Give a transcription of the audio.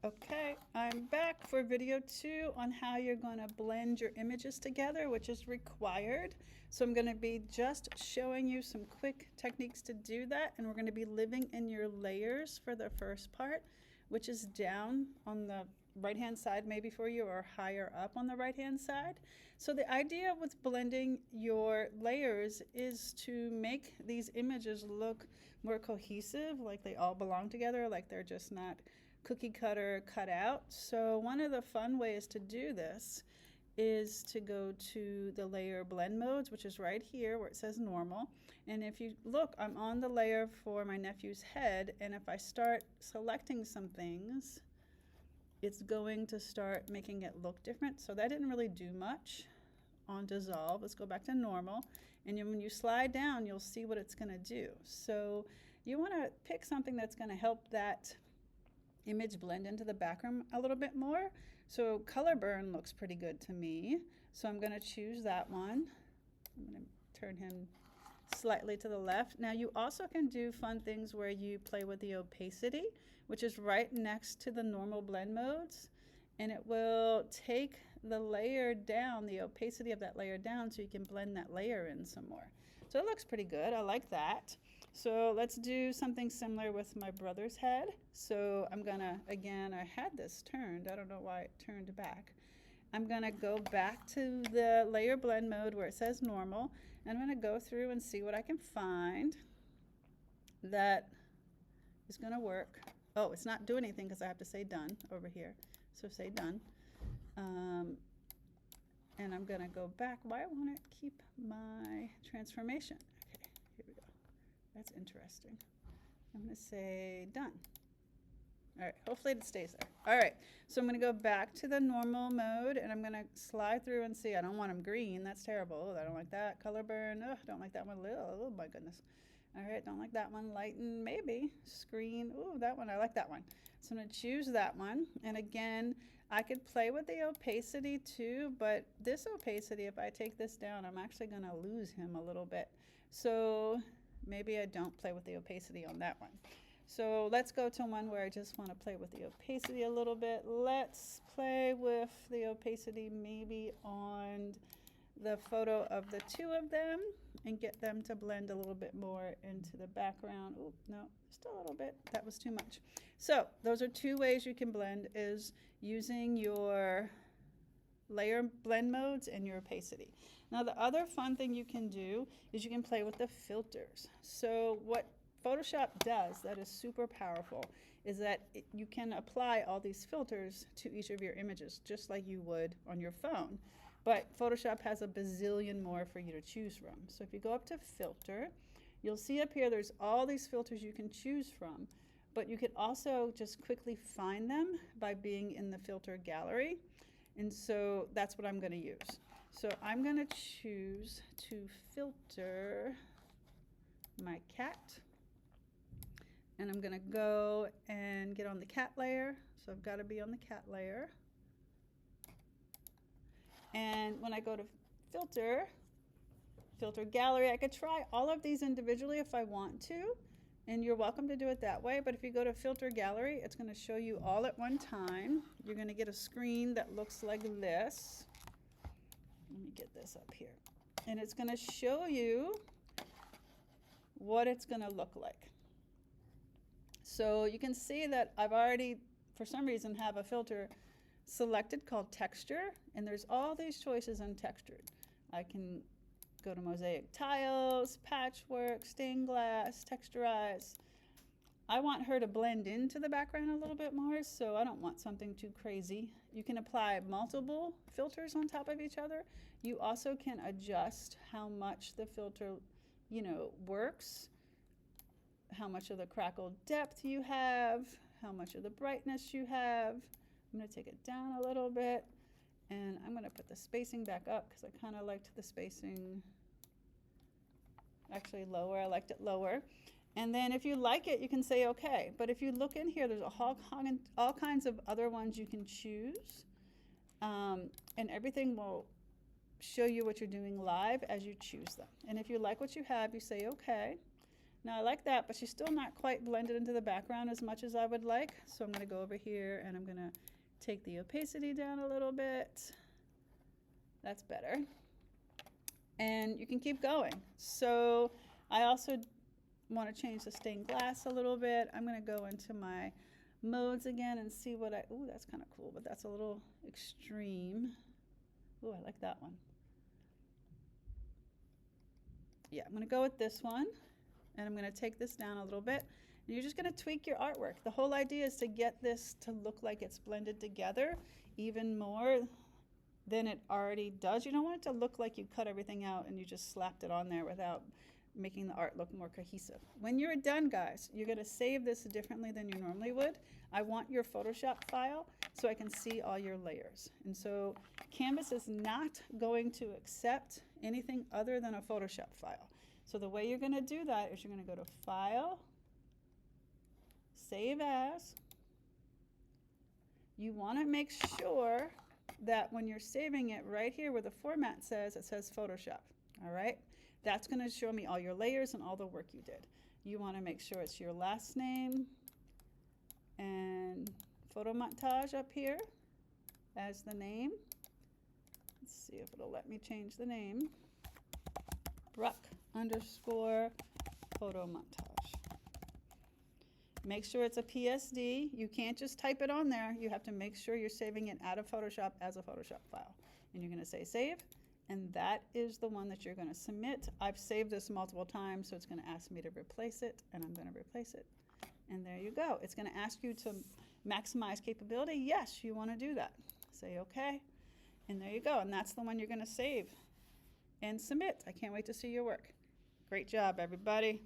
Okay, I'm back for video 2 on how you're going to blend your images together, which is required. So I'm going to be just showing you some quick techniques to do that, and we're going to be living in your layers for the first part, which is down on the right-hand side maybe for you, or higher up on the right-hand side. So the idea with blending your layers is to make these images look more cohesive, like they all belong together, like they're just not cookie cutter cut out. So one of the fun ways to do this is to go to the layer blend modes, which is right here where it says normal. And if you look, I'm on the layer for my nephew's head, and if I start selecting some things, it's going to start making it look different. So that didn't really do much on dissolve. Let's go back to normal, and when you slide down, you'll see what it's going to do. So you want to pick something that's going to help that image blend into the background a little bit more. So color burn looks pretty good to me, so I'm going to choose that one. I'm going to turn him slightly to the left. Now you also can do fun things where you play with the opacity, which is right next to the normal blend modes, and it will take the layer down, the opacity of that layer down, so you can blend that layer in some more. So it looks pretty good. I like that. So let's do something similar with my brother's head. So I'm gonna, again, I had this turned. I don't know why it turned back. I'm gonna go back to the layer blend mode where it says normal, and I'm gonna go through and see what I can find that is gonna work. Oh, it's not doing anything because I have to say done over here. So say done. And I'm gonna go back. Why I wanna keep my transformation? Okay, here we go. That's interesting. I'm gonna say done. All right, hopefully it stays there. All right, so I'm gonna go back to the normal mode, and I'm gonna slide through and see. I don't want them green, that's terrible. I don't like that. Color burn, oh, don't like that one. Oh my goodness. All right, don't like that one. Lighten, maybe. Screen, ooh, that one, I like that one. So I'm gonna choose that one. And again, I could play with the opacity too, but this opacity, if I take this down, I'm actually gonna lose him a little bit. So maybe I don't play with the opacity on that one. So let's go to one where I just want to play with the opacity a little bit. Let's play with the opacity maybe on the photo of the two of them and get them to blend a little bit more into the background. Oh, no, just a little bit. That was too much. So those are two ways you can blend, is using your layer blend modes and your opacity. Now the other fun thing you can do is you can play with the filters. So what Photoshop does that is super powerful is that you can apply all these filters to each of your images just like you would on your phone. But Photoshop has a bazillion more for you to choose from. So if you go up to filter, you'll see up here there's all these filters you can choose from, but you could also just quickly find them by being in the filter gallery. And so that's what I'm going to use. So I'm going to choose to filter my cat. And I'm going to go and get on the cat layer. So I've got to be on the cat layer. And when I go to filter, filter gallery, I could try all of these individually if I want to. And you're welcome to do it that way. But if you go to filter gallery, it's going to show you all at one time. You're going to get a screen that looks like this. Let me get this up here. And it's going to show you what it's going to look like. So you can see that I've already, for some reason, have a filter selected called texture, and there's all these choices on textured. I can go to mosaic tiles, patchwork, stained glass, texturize. I want her to blend into the background a little bit more, so I don't want something too crazy. You can apply multiple filters on top of each other. You also can adjust how much the filter, works, how much of the crackle depth you have, how much of the brightness you have. I'm going to take it down a little bit, and I'm going to put the spacing back up because I kind of liked the spacing actually lower. I liked it lower. And then if you like it, you can say okay. But if you look in here, there's all kinds of other ones you can choose, and everything will show you what you're doing live as you choose them. And if you like what you have, you say okay. Now I like that, but she's still not quite blended into the background as much as I would like. So I'm going to go over here and I'm going to take the opacity down a little bit. That's better. And you can keep going. So I also want to change the stained glass a little bit. I'm going to go into my modes again and see what I, ooh, that's kind of cool, but that's a little extreme. Ooh, I like that one. Yeah, I'm going to go with this one, and I'm going to take this down a little bit. And you're just going to tweak your artwork. The whole idea is to get this to look like it's blended together even more than it already does. You don't want it to look like you cut everything out and you just slapped it on there without making the art look more cohesive. When you're done, guys, you're going to save this differently than you normally would. I want your Photoshop file so I can see all your layers. And so Canvas is not going to accept anything other than a Photoshop file. So the way you're going to do that is you're going to go to File, Save As. You want to make sure that when you're saving it right here where the format says, it says Photoshop. All right? That's going to show me all your layers and all the work you did. You want to make sure it's your last name and Photomontage up here as the name. Let's see if it'll let me change the name. Bruck _ Photomontage. Make sure it's a PSD. You can't just type it on there. You have to make sure you're saving it out of Photoshop as a Photoshop file. And you're going to say save. And that is the one that you're going to submit. I've saved this multiple times, so it's going to ask me to replace it, and I'm going to replace it. And there you go. It's going to ask you to maximize capability. Yes, you want to do that. Say OK. And there you go. And that's the one you're going to save and submit. I can't wait to see your work. Great job, everybody.